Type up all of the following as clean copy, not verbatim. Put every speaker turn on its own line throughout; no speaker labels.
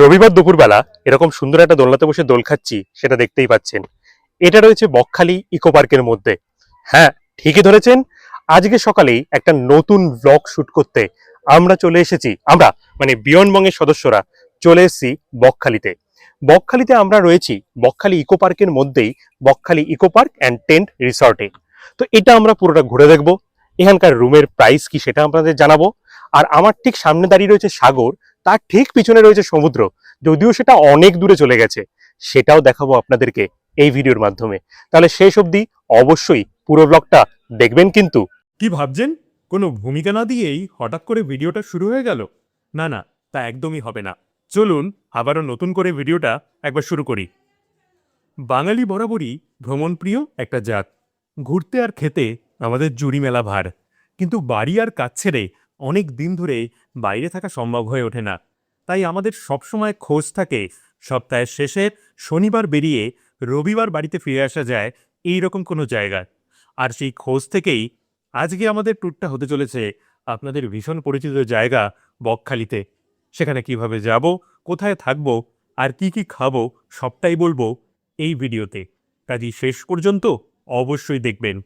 রবিবার দুপুরবেলা এরকম সুন্দর একটা দোলনাতে বসে দোল খাচ্ছি, সেটা দেখতেই পাচ্ছেন। এটা রয়েছে বকখালি ইকো পার্কের মধ্যে। হ্যাঁ, ঠিকই ধরেছেন। আজকে সকালেই একটা নতুন ব্লগ শুট করতে আমরা চলে এসেছি। আমরা মানে বিয়ন্ড বঙ্গের সদস্যরা চলে এসেছি বকখালিতে। বকখালিতে আমরা রয়েছি বকখালি ইকো পার্কের মধ্যেই, Bakkhali eco park and tent রিসর্টে। তো এটা আমরা পুরোটা ঘুরে দেখবো। এখানকার রুমের প্রাইস কি সেটা আপনাদের জানাবো। আর আমার ঠিক সামনে দাঁড়িয়ে রয়েছে সাগর, তার ঠিক পিছনে রয়েছে সমুদ্র, যদিও সেটা অনেক দূরে চলে গেছে। সেটাও দেখাবো আপনাদেরকে এই ভিডিওর মাধ্যমে। তাহলে শেষ অবধি অবশ্যই পুরো ব্লগটা দেখবেন কিন্তু।
কি ভাবছেন? কোনো ভূমিকা না দিয়েই হঠাৎ করে ভিডিওটা শুরু হয়ে গেল? না না, তা একদমই হবে না। চলুন আবারও নতুন করে ভিডিওটা একবার শুরু করি। বাঙালি বরাবরই ভ্রমণপ্রিয় একটা জাত। ঘুরতে আর খেতে আমাদের জুড়ি মেলা ভার। কিন্তু বাড়ি আর কাজ ছেড়ে অনেক দিন ধরে বাইরে থাকা সম্ভব হয়ে ওঠে না। তাই আমাদের সবসময় খোঁজ থাকে সপ্তাহের শেষে শনিবার বেরিয়ে রবিবার বাড়িতে ফিরে আসা যায় এই রকম কোনো জায়গায়। আর সেই খোঁজ থেকেই আজকে আমাদের ট্যুরটা হতে চলেছে আপনাদের ভীষণ পরিচিত জায়গা বকখালিতে। সেখানে কিভাবে যাব, কোথায় থাকব আর কি কি খাবো সবটাই বলবো এই ভিডিওতে। কাজেই শেষ পর্যন্ত অবশ্যই দেখবেন।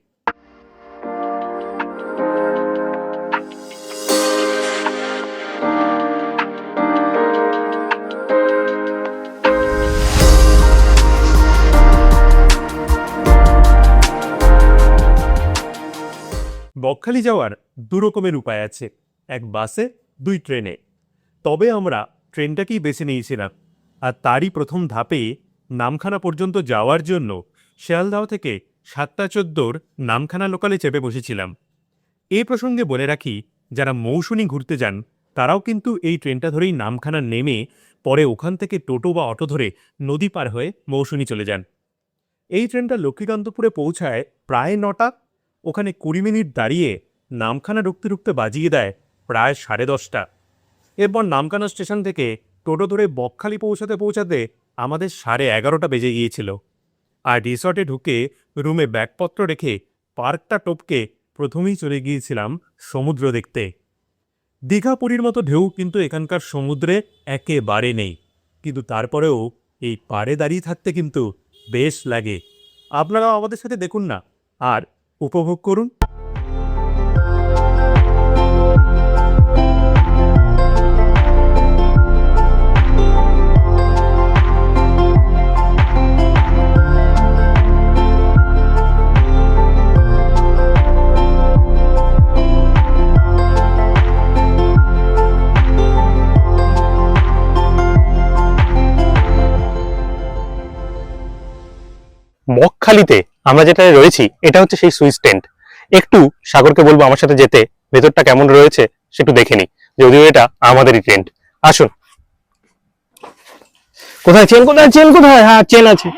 বকখালি যাওয়ার দু রকমের উপায় আছে, এক বাসে, দুই ট্রেনে। তবে আমরা ট্রেনটাকেই বেছে নিয়েছিলাম। আর তারই প্রথম ধাপে নামখানা পর্যন্ত যাওয়ার জন্য শিয়ালদহ থেকে ৭টা ১৪ নামখানা লোকালে চেপে বসেছিলাম। এই প্রসঙ্গে বলে রাখি, যারা মৌসুনি ঘুরতে যান তারাও কিন্তু এই ট্রেনটা ধরেই নামখানা নেমে পরে ওখান থেকে টোটো বা অটো ধরে নদী পার হয়ে মৌসুনি চলে যান। এই ট্রেনটা লক্ষ্মীকান্তপুরে পৌঁছায় প্রায় ৯টা। ওখানে ২০ মিনিট দাঁড়িয়ে নামখানা ঢুকতে ঢুকতে বাজিয়ে দেয় প্রায় ১০:৩০। এরপর নামখানা স্টেশন থেকে টোটো ধরে বকখালি পৌঁছাতে পৌঁছাতে আমাদের 11:30 বেজে গিয়েছিল। আর রিসর্টে ঢুকে রুমে ব্যাগপত্র রেখে পার্কটা টপকে প্রথমেই চলে গিয়েছিলাম সমুদ্র দেখতে। দীঘা পুরীর মতো ঢেউ কিন্তু এখানকার সমুদ্রে একেবারে নেই, কিন্তু তারপরেও এই পাড়ে দাঁড়িয়ে থাকতে কিন্তু বেশ লাগে। আপনারাও আমাদের সাথে দেখুন না আর উপভোগ করুন।
বকখালিতে আমরা যেটা রয়েছি এটা হচ্ছে সেই সুইস টেন্ট। একটু সাগরকে বলবো আমার সাথে যেতে, ভেতরটা কেমন রয়েছে সেটু দেখে নি, যদিও এটা আমাদেরই টেন্ট। আসুন। কোথায় চেন, কোথায় চেন, কোথায়? হ্যাঁ, চেন আছে,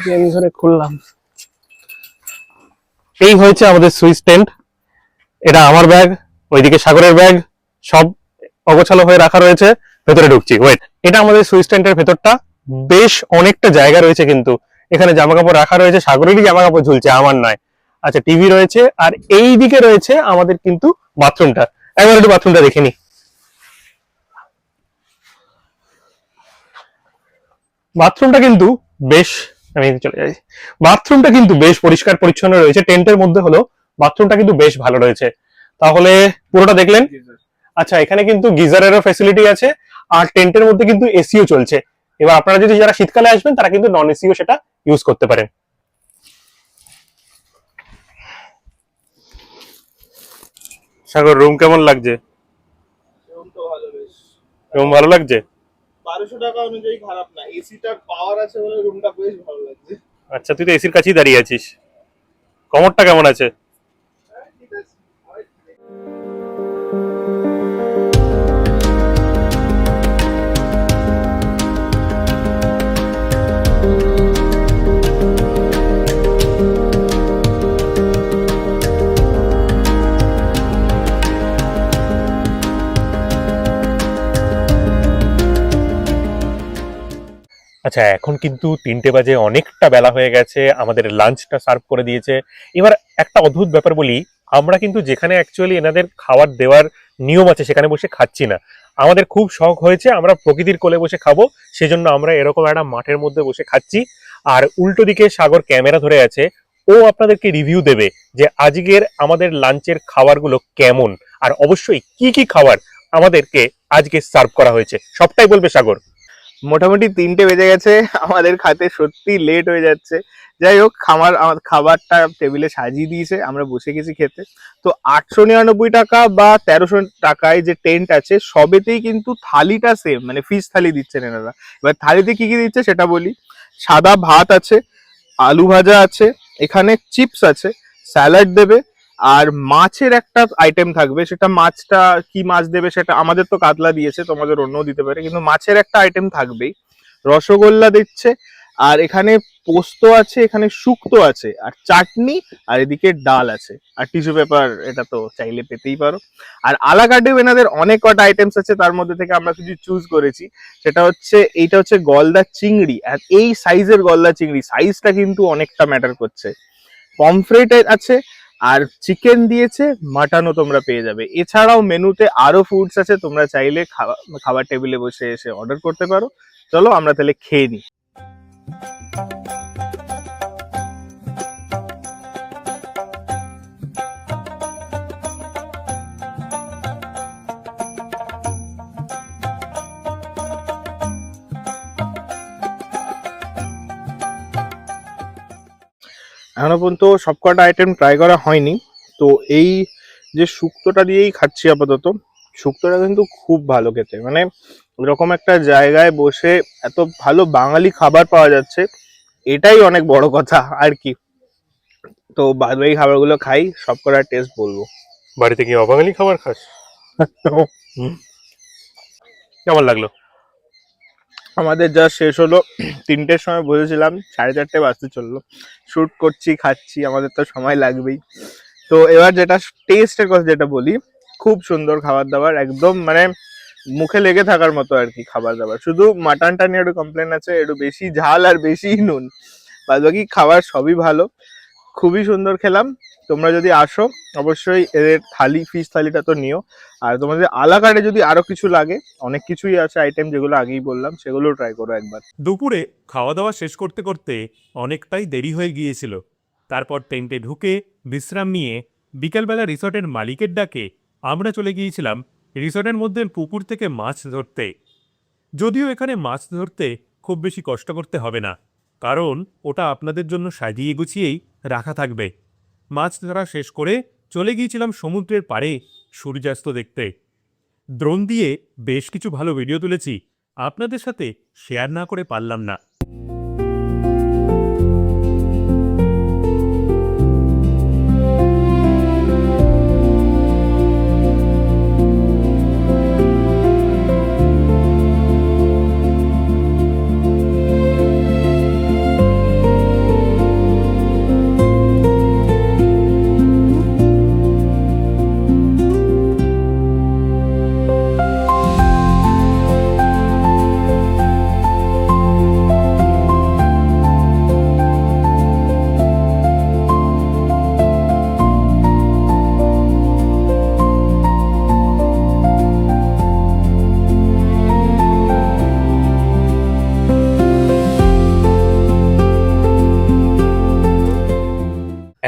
চেন ধরে খুললাম। এই হয়েছে আমাদের সুইস টেন্ট। এটা আমার ব্যাগ, ওইদিকে সাগরের ব্যাগ, সব অগোছালো হয়ে রাখা রয়েছে। ভেতরে ঢুকছি, ওয়েট। এটা আমাদের সুইস টেন্টের ভেতরটা। বেশ অনেকটা জায়গা রয়েছে, কিন্তু এখানে জামা কাপড় রাখা রয়েছে, সাগরেরই জামা কাপড় ঝুলছে, আমার নয়। আচ্ছা, টিভি রয়েছে, আর এই দিকে রয়েছে আমাদের কিন্তু বাথরুমটা। একবার একটু বাথরুমটা দেখে নি। বাথরুমটা কিন্তু বেশ, আমি চলে যাই। বাথরুমটা কিন্তু বেশ পরিষ্কার পরিচ্ছন্ন রয়েছে। টেন্টের মধ্যে হলো বাথরুমটা কিন্তু বেশ ভালো রয়েছে। তাহলে পুরোটা দেখলেন। আচ্ছা, এখানে কিন্তু গিজারেরও ফ্যাসিলিটি আছে, আর টেন্টের মধ্যে কিন্তু এসিও চলছে। এবার আপনারা যদি যারা শীতকালে আসবেন তারা কিন্তু নন এসিও সেটা ইউজ করতে পারেন। সাগর, রুম কেমন লাগছে? রুম ভালো লাগছে?
১২০০ টাকা অনুযায়ী খারাপ না, এসিটার পাওয়ার আছে বলে রুমটা বেশ ভালো লাগছে।
আচ্ছা, তুই তো এসির কাছেই দাঁড়িয়ে আছিস। কমরটা কেমন আছে?
ঠিক আছে।
আচ্ছা, এখন কিন্তু ৩টে বাজে, অনেকটা বেলা হয়ে গেছে। আমাদের লাঞ্চটা সার্ভ করে দিয়েছে। এবার একটা অদ্ভুত ব্যাপার বলি, আমরা কিন্তু যেখানে অ্যাকচুয়ালি এনাদের খাবার দেওয়ার নিয়ম আছে সেখানে বসে খাচ্ছি না, আমাদের খুব শখ হয়েছে আমরা প্রকৃতির কোলে বসে খাবো, সেজন্য আমরা এরকম একটা মাঠের মধ্যে বসে খাচ্ছি। আর উল্টো দিকে সাগর ক্যামেরা ধরে আছে, ও আপনাদেরকে রিভিউ দেবে যে আজকের আমাদের লাঞ্চের খাবারগুলো কেমন, আর অবশ্যই কি কি খাবার আমাদেরকে আজকে সার্ভ করা হয়েছে সবটাই বলবে সাগর।
মোটামুটি 3টে বেজে গেছে, আমাদের খাতে সত্যি লেট হয়ে যাচ্ছে। যাই হোক, আমার খাবারটা টেবিলে সাজিয়ে দিয়েছে, আমরা বসে গেছি খেতে। তো 899 টাকা বা 1300 টাকায় যে টেন্ট আছে সবেতেই কিন্তু থালিটা সেম, মানে ফিশ থালি দিচ্ছেন এনারা। এবার থালিতে কি কি দিচ্ছে সেটা বলি। সাদা ভাত আছে, আলু ভাজা আছে, এখানে চিপস আছে, স্যালাড দেবে, আর মাছের একটা আইটেম থাকবে। সেটা মাছটা কি মাছ দেবে সেটা, আমাদের তো কাতলা দিয়েছে, তোমাদের অন্যও দিতে পারে, কিন্তু মাছের একটা আইটেম থাকবেই। রসগোল্লা দিচ্ছে, আর এখানে পোস্ত আছে, এখানে শুক্তো আছে, আর চাটনি, আর এদিকে ডাল আছে, আর টিস্যু পেপার এটা তো চাইলে পেতেই পারো। আর আলাকাটেও এনাদের অনেক কটা আইটেমস আছে, তার মধ্যে থেকে আমরা কিছু চুজ করেছি। সেটা হচ্ছে, এইটা হচ্ছে গলদা চিংড়ি, আর এই সাইজের গলদা চিংড়ি, সাইজটা কিন্তু অনেকটা ম্যাটার করছে। পমফ্রেট আছে, আর চিকেন দিয়েছে, মাটনও তোমরা পেয়ে যাবে। এছাড়াও মেনুতে আরো ফুডস আছে, তোমরা চাইলে খাবার টেবিলে বসে এসে অর্ডার করতে পারো। চলো আমরা তাহলে খেয়ে নিই। এখনো পর্যন্ত সবকটা আইটেম ট্রাই করা হয়নি, তো এই যে শুক্তোটা দিয়েই খাচ্ছি আপাতত। শুক্তোটা কিন্তু খুব ভালো খেতে, মানে এরকম একটা জায়গায় বসে এত ভালো বাঙালি খাবার পাওয়া যাচ্ছে, এটাই অনেক বড় কথা আর কি। তো বাদ বাকি খাবারগুলো খাই, সবকটার টেস্ট বলবো।
বাড়িতে কি অবাঙালি খাবার খাস? কেমন লাগলো?
আমাদের যা শেষ হলো 3টের সময় বসেছিলাম, 4:30 বাজতে চললো। শুট করছি, খাচ্ছি, আমাদের তো সময় লাগবেই। তো এবার যেটা টেস্টের কথা যেটা বলি, খুব সুন্দর খাবার দাবার, একদম মানে মুখে লেগে থাকার মতো আর কি খাবার দাবার। শুধু মাটনটা নিয়ে একটু কমপ্লেন আছে, একটু বেশি ঝাল আর বেশি নুন। বাদ বাকি খাবার সবই ভালো, খুবই সুন্দর খেলাম। তোমরা যদি আসো অবশ্যই এদের থালি, ফিশ থালিটা তো নিও। আর তোমাদের আলাকাটে যদি আরো কিছু লাগে, অনেক কিছুই আছে আইটেম, যেগুলো আগেই বললাম, সেগুলো ট্রাই করো একবার।
দুপুরে খাওয়া দাওয়া শেষ করতে করতে অনেকটাই দেরি হয়ে গিয়েছিল। তারপর টেন্টে ঢুকে বিশ্রাম নিয়ে বিকেলবেলা রিসর্টের মালিকের ডাকে আমরা চলে গিয়েছিলাম রিসর্টের মধ্যে পুকুর থেকে মাছ ধরতে। যদিও এখানে মাছ ধরতে খুব বেশি কষ্ট করতে হবে না, কারণ ওটা আপনাদের জন্য সাজিয়ে গুছিয়েই রাখা থাকবে। মাছ ধরা শেষ করে চলে গিয়েছিলাম সমুদ্রের পাড়ে সূর্যাস্ত দেখতে। ড্রোন দিয়ে বেশ কিছু ভালো ভিডিও তুলেছি, আপনাদের সাথে শেয়ার না করে পারলাম না।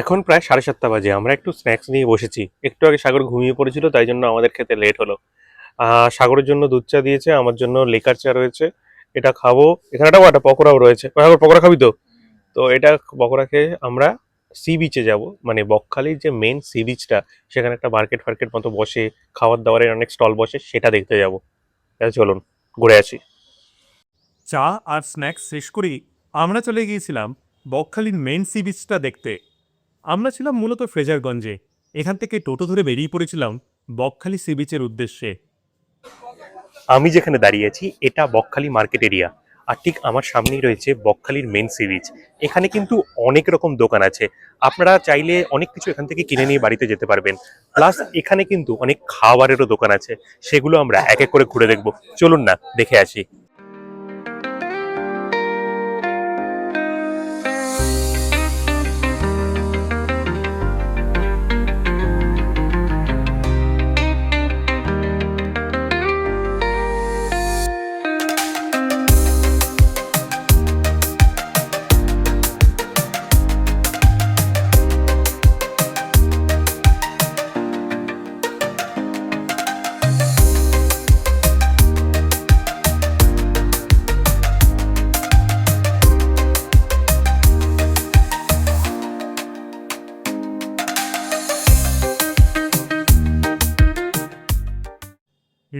এখন প্রায় 7:30 বাজে, আমরা একটু স্ন্যাক্স নিয়ে বসেছি। একটু আগে সাগর ঘুমিয়ে পড়েছিল, তাই জন্য আমাদের খেতে লেট হলো। সাগরের জন্য দুধ চা দিয়েছে, আমার জন্য লেকার চা রয়েছে, এটা খাবো। এখানে একটা পকোড়াও রয়েছে। সাগর পকোড়া খাবি তো? তো এটা পকোড়া খেয়ে আমরা সি বিচে যাব, মানে বকখালির যে মেন সি বিচটা, সেখানে একটা মার্কেট ফার্কেট মতো বসে, খাবার দাবারের অনেক স্টল বসে, সেটা দেখতে যাব। চলুন ঘুরে আসি।
চা আর স্ন্যাক্স শেষ করেই আমরা চলে গিয়েছিলাম বকখালির মেন সি বিচটা দেখতে। আমরা ছিলাম মূলত ফ্রেজারগঞ্জে, এখান থেকে টোটো ধরে বেরিয়ে পড়েছিলাম বকখালি সি বিচের উদ্দেশ্যে।
আমি যেখানে দাঁড়িয়ে আছি এটা বকখালি মার্কেট এরিয়া, আর ঠিক আমার সামনেই রয়েছে বকখালির মেন সি বিচ। এখানে কিন্তু অনেক রকম দোকান আছে, আপনারা চাইলে অনেক কিছু এখান থেকে কিনে নিয়ে বাড়িতে যেতে পারবেন। প্লাস এখানে কিন্তু অনেক খাবারেরও দোকান আছে, সেগুলো আমরা এক এক করে ঘুরে দেখবো। চলুন না দেখে আসি।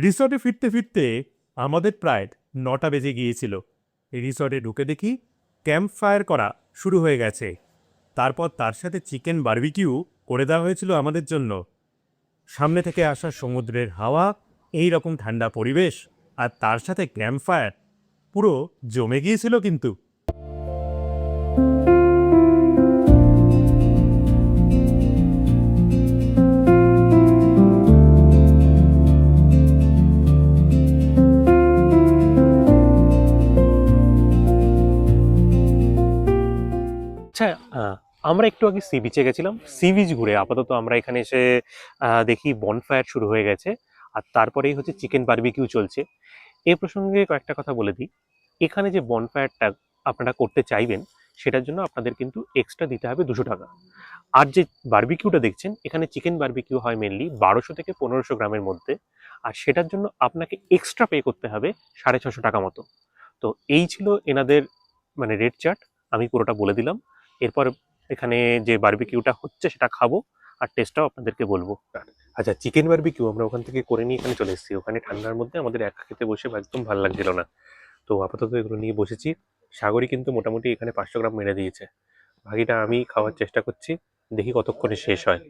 রিসর্টে ফিরতে ফিরতে আমাদের প্রায় 9টা বেজে গিয়েছিল। রিসর্টে ঢুকে দেখি ক্যাম্প ফায়ার করা শুরু হয়ে গেছে। তারপর তার সাথে চিকেন বারবিকিউ করে দেওয়া হয়েছিল আমাদের জন্য। সামনে থেকে আসা সমুদ্রের হাওয়া, এই রকম ঠান্ডা পরিবেশ আর তার সাথে ক্যাম্প ফায়ার পুরো জমে গিয়েছিল কিন্তু।
আচ্ছা, আমরা একটু আগে সি বিচে গেছিলাম। সি বিচ ঘুরে আপাতত আমরা এখানে এসে দেখি বনফায়ার শুরু হয়ে গেছে, আর তারপরেই হচ্ছে চিকেন বারবিকিউ চলছে। এই প্রসঙ্গে কয়েকটা কথা বলে দিই। এখানে যে বনফায়ারটা আপনারা করতে চাইবেন সেটার জন্য আপনাদের কিন্তু এক্সট্রা দিতে হবে 200 টাকা। আর যে বারবিকিউটা দেখছেন, এখানে চিকেন বারবিকিউ হয় মেনলি 1200 থেকে 1500 গ্রামের মধ্যে, আর সেটার জন্য আপনাকে এক্সট্রা পে করতে হবে 650 টাকা মতো। তো এই ছিল এনাদের মানে রেট চার্ট, আমি পুরোটা বলে দিলাম। এরপর এখানে যে বারবিকিউটা হচ্ছে সেটা খাবো আর টেস্টটাও আপনাদেরকে বলবো। আচ্ছা, চিকেন বারবিকিউ আমরা ওখান থেকে করে নিয়ে এখানে চলে এসেছি। ওখানে ঠান্ডার মধ্যে আমাদের একা খেতে বসে একদম ভালো লাগছিল না, তো আপাতত এগুলো নিয়ে বসেছি। সাগরই কিন্তু মোটামুটি এখানে 500 গ্রাম মেরে দিয়েছে। বাকিটা আমি খাওয়ার চেষ্টা করছি, দেখি কতক্ষণে শেষ হয়।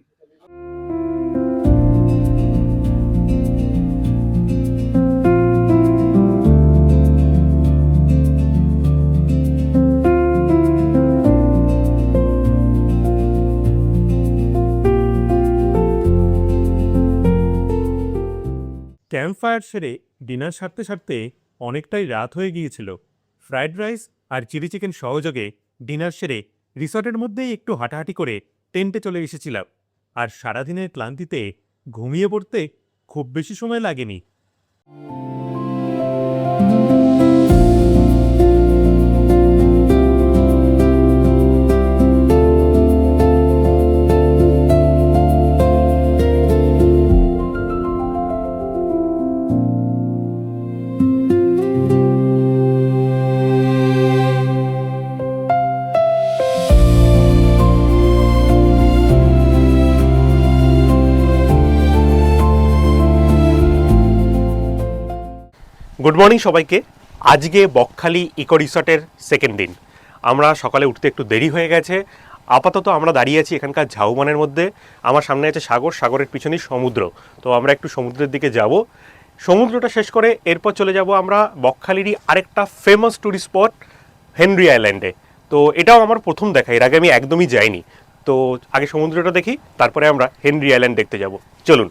ক্যাম্প ফায়ার সেরে ডিনার সারতে সারতে অনেকটাই রাত হয়ে গিয়েছিল। ফ্রাইড রাইস আর চিলি চিকেন সহযোগে ডিনার সেরে রিসর্টের মধ্যেই একটু হাঁটাহাঁটি করে টেন্টে চলে এসেছিলাম। আর সারাদিনের ক্লান্তিতে ঘুমিয়ে পড়তে খুব বেশি সময় লাগেনি।
গুড মর্নিং সবাইকে। আজকে বকখালি ইকো রিসর্টের সেকেন্ড দিন। আমরা সকালে উঠতে একটু দেরি হয়ে গেছে। আপাতত আমরা দাঁড়িয়ে আছি এখানকার ঝাউবনের মধ্যে। আমার সামনে আছে সাগর, সাগরের পিছনেই সমুদ্র। তো আমরা একটু সমুদ্রের দিকে যাব। সমুদ্রটা শেষ করে এরপর চলে যাব আমরা বকখালিরই আরেকটা ফেমাস ট্যুরিস্ট স্পট হেনরি আইল্যান্ডে। তো এটাও আমার প্রথম দেখা, এর আগে আমি একদমই যাইনি। তো আগে সমুদ্রটা দেখি, তারপরে আমরা হেনরি আইল্যান্ড দেখতে যাব। চলুন।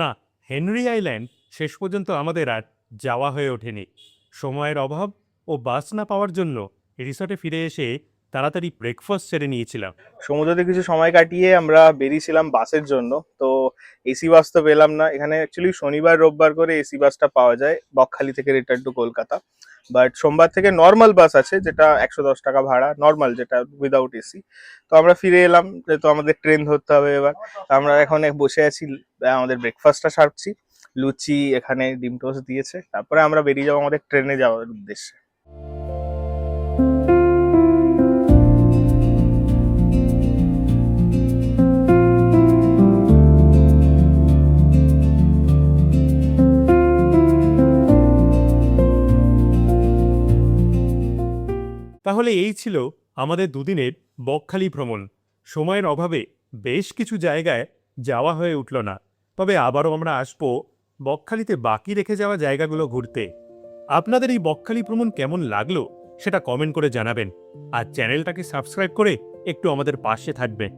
না, হেনরি আইল্যান্ড শেষ পর্যন্ত আমাদের আর যাওয়া হয়ে ওঠেনি। সময়ের অভাব ও বাস না পাওয়ার জন্য রিসর্টে ফিরে এসে তাড়াতাড়ি ব্রেকফাস্ট সেরে নিয়েছিলাম।
সমুদ্রতে কিছু সময় কাটিয়ে আমরা বেরিয়েছিলাম বাসের জন্য। তো এসি বাস তো পেলাম না এখানে। অ্যাকচুয়ালি শনিবার রোববার করে এসি বাসটা পাওয়া যায় বকখালি থেকে রিটার্ন টু কলকাতা। বাট সোমবার থেকে নর্মাল বাস আছে, যেটা 110 টাকা ভাড়া, নর্মাল, যেটা উইদাউট এসি। তো আমরা ফিরে এলাম, যেহেতু আমাদের ট্রেন ধরতে হবে এবার। তো আমরা এখন বসে আছি, আমাদের ব্রেকফাস্টটা সারছি। লুচি, এখানে ডিম টোস্ট দিয়েছে। তারপরে আমরা বেরিয়ে যাবো আমাদের ট্রেনে যাওয়ার উদ্দেশ্যে।
তাহলে এই ছিল আমাদের দুদিনের বকখালি ভ্রমণ। সময়ের অভাবে বেশ কিছু জায়গায় যাওয়া হয়ে উঠল না, তবে আবারও আমরা আসবো বকখালিতে বাকি রেখে যাওয়া জায়গাগুলো ঘুরতে। আপনাদের এই বকখালি ভ্রমণ কেমন লাগলো সেটা কমেন্ট করে জানাবেন, আর চ্যানেলটাকে সাবস্ক্রাইব করে একটু আমাদের পাশে থাকবেন।